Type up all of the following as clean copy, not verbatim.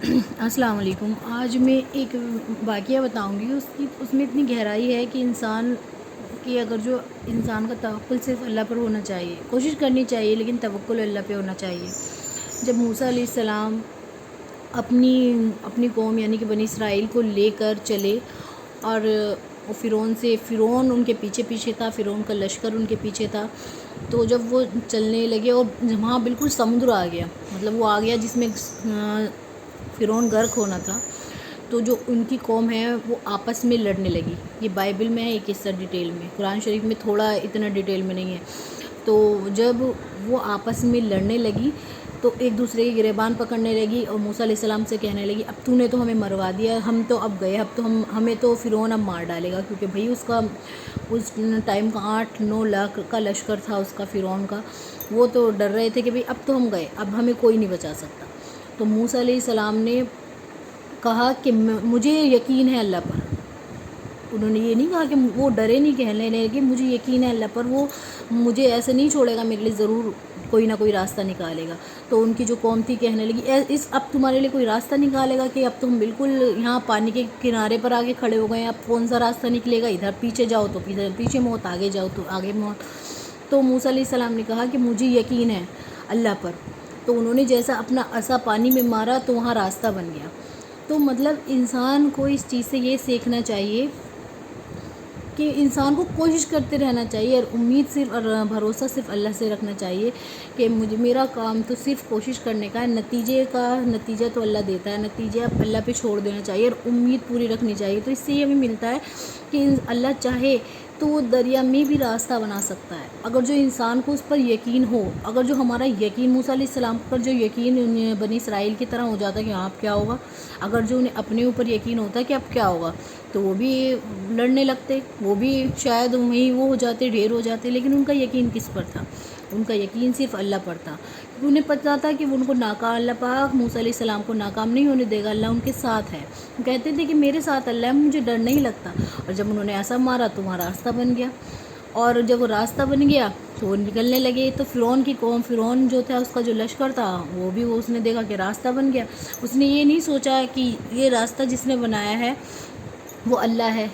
السلام علیکم۔ آج میں ایک واقعہ بتاؤں گی، اس میں اتنی گہرائی ہے کہ انسان کا توکل صرف اللہ پر ہونا چاہیے، کوشش کرنی چاہیے لیکن توکل اللہ پہ ہونا چاہیے۔ جب موسیٰ علیہ السلام اپنی قوم یعنی کہ بنی اسرائیل کو لے کر چلے اور فرعون ان کے پیچھے تھا، فرعون کا لشکر ان کے پیچھے تھا، تو جب وہ چلنے لگے اور وہاں بالکل سمندر آ گیا، مطلب وہ آ گیا جس میں فرعون غرق ہونا تھا، تو جو ان کی قوم ہے وہ آپس میں لڑنے لگی۔ یہ بائبل میں ہے، یہ قصہ ڈیٹیل میں، قرآن شریف میں تھوڑا اتنا ڈیٹیل میں نہیں ہے۔ تو جب وہ آپس میں لڑنے لگی تو ایک دوسرے کی گریبان پکڑنے لگی اور موسیٰ علیہ السلام سے کہنے لگی اب تو نے تو ہمیں مروا دیا، ہم تو اب گئے، اب تو ہمیں تو فرعون اب مار ڈالے گا، کیونکہ بھئی اس ٹائم کا 8-9 لاکھ کا لشکر تھا اس کا، فرعون کا۔ وہ تو ڈر رہے تھے کہ بھئی اب تو ہم گئے، اب ہمیں کوئی نہیں بچا سکتا۔ تو موسیٰ علیہ السلام نے کہا کہ مجھے یقین ہے اللہ پر۔ انہوں نے یہ نہیں کہا کہ وہ ڈرے نہیں، کہنے لگے کہ مجھے یقین ہے اللہ پر، وہ مجھے ایسے نہیں چھوڑے گا، میرے لیے ضرور کوئی نہ کوئی راستہ نکالے گا۔ تو ان کی جو قوم تھی کہنے لگی اب تمہارے لیے کوئی راستہ نکالے گا کہ اب تم بالکل یہاں پانی کے کنارے پر آگے کھڑے ہو گئے ہیں، اب کون سا راستہ نکلے گا؟ ادھر پیچھے جاؤ تو پیچھے موت، آگے جاؤ تو آگے موت۔ تو موسیٰ علیہ السلام نے کہا کہ مجھے یقین ہے اللہ پر۔ تو انہوں نے جیسا اپنا عصا پانی میں مارا تو وہاں راستہ بن گیا۔ تو مطلب انسان کو اس چیز سے یہ سیکھنا چاہیے کہ انسان کو کوشش کرتے رہنا چاہیے اور امید صرف اور بھروسہ صرف اللہ سے رکھنا چاہیے کہ میرا کام تو صرف کوشش کرنے کا ہے، نتیجہ تو اللہ دیتا ہے، نتیجہ اللہ پہ چھوڑ دینا چاہیے اور امید پوری رکھنی چاہیے۔ تو اس سے یہ ہمیں ملتا ہے کہ اللہ چاہے تو وہ دریا میں بھی راستہ بنا سکتا ہے، اگر جو انسان کو اس پر یقین ہو، اگر جو ہمارا یقین موسیٰ علیہ السلام پر جو یقین بنی اسرائیل کی طرح ہو جاتا ہے کہ ہاں اب کیا ہوگا، اگر جو انہیں اپنے اوپر یقین ہوتا ہے کہ اب کیا ہوگا، تو وہ بھی لڑنے لگتے، وہ بھی شاید وہیں وہ ہو جاتے، ڈھیر ہو جاتے، لیکن ان کا یقین کس پر تھا؟ ان کا یقین صرف اللہ پر تھا۔ انہیں پتہ تھا کہ ان کو ناکام، اللہ پاک موسیٰ علیہ السلام کو ناکام نہیں ہونے دے گا، اللہ ان کے ساتھ ہے۔ وہ کہتے تھے کہ میرے ساتھ اللہ ہے، مجھے ڈر نہیں لگتا۔ اور جب انہوں نے ایسا مارا تو وہاں راستہ بن گیا، اور جب وہ راستہ بن گیا تو وہ نکلنے لگے۔ تو فرعون کی قوم، فرعون جو تھا اس کا جو لشکر تھا، اس نے دیکھا کہ راستہ بن گیا، اس نے یہ نہیں سوچا کہ یہ راستہ جس نے بنایا ہے وہ اللہ ہے،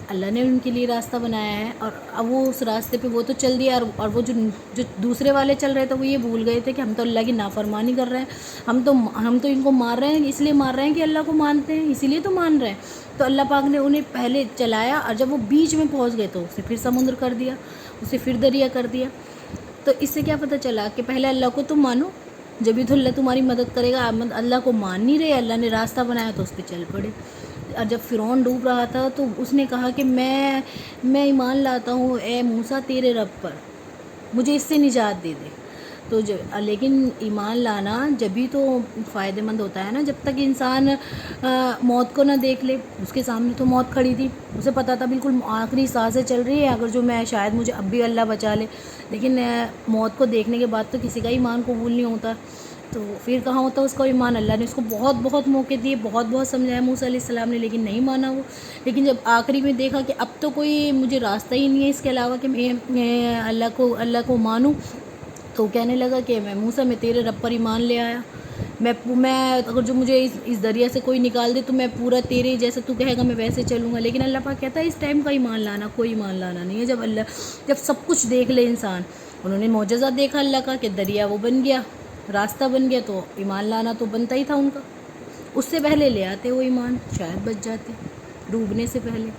اللہ نے ان کے لیے راستہ بنایا ہے، اور اب وہ اس راستے پہ وہ تو چل دیا، اور وہ جو دوسرے والے چل رہے تھے وہ یہ بھول گئے تھے کہ ہم تو اللہ کی نافرمانی کر رہے ہیں، ہم تو ان کو مار رہے ہیں، اس لیے مار رہے ہیں کہ اللہ کو مانتے ہیں، اسی لیے تو مان رہے ہیں۔ تو اللہ پاک نے انہیں پہلے چلایا، اور جب وہ بیچ میں پہنچ گئے تو اسے پھر سمندر کر دیا، اسے پھر دریا کر دیا۔ تو اس سے کیا پتہ چلا کہ پہلے اللہ کو تم مانو، جبھی تو اللہ تمہاری مدد کرے گا۔ اللہ کو مان نہیں رہے، اللہ نے راستہ بنایا تو اس پہ چل پڑے۔ اور جب فرعون ڈوب رہا تھا تو اس نے کہا کہ میں ایمان لاتا ہوں اے موسیٰ تیرے رب پر، مجھے اس سے نجات دے دے۔ تو لیکن ایمان لانا جبھی تو فائدہ مند ہوتا ہے نا، جب تک انسان موت کو نہ دیکھ لے۔ اس کے سامنے تو موت کھڑی تھی، اسے پتہ تھا بالکل آخری سانسیں چل رہی ہے، اگر جو شاید مجھے اب بھی اللہ بچا لے، لیکن موت کو دیکھنے کے بعد تو کسی کا ایمان قبول نہیں ہوتا۔ تو پھر کہاں ہوتا اس کا ایمان؟ اللہ نے اس کو بہت موقع دیے، بہت سمجھایا موسیٰ علیہ السلام نے، لیکن نہیں مانا وہ۔ لیکن جب آخری میں دیکھا کہ اب تو کوئی مجھے راستہ ہی نہیں ہے اس کے علاوہ کہ میں اللہ کو مانوں، تو کہنے لگا کہ موسیٰ میں تیرے رب پر ایمان لے آیا، میں اگر جو مجھے اس دریا سے کوئی نکال دے تو میں پورا تیرے جیسے تو کہے گا میں ویسے چلوں گا۔ لیکن اللہ پاک کہتا ہے اس ٹائم کا ایمان لانا، کوئی ایمان لانا نہیں ہے جب سب کچھ دیکھ لے انسان۔ انہوں نے معجزہ دیکھا اللہ کا کہ دریا وہ بن گیا، راستہ بن گیا، تو ایمان لانا تو بنتا ہی تھا ان کا۔ اس سے پہلے لے آتے وہ ایمان، شاید بچ جاتے ڈوبنے سے پہلے۔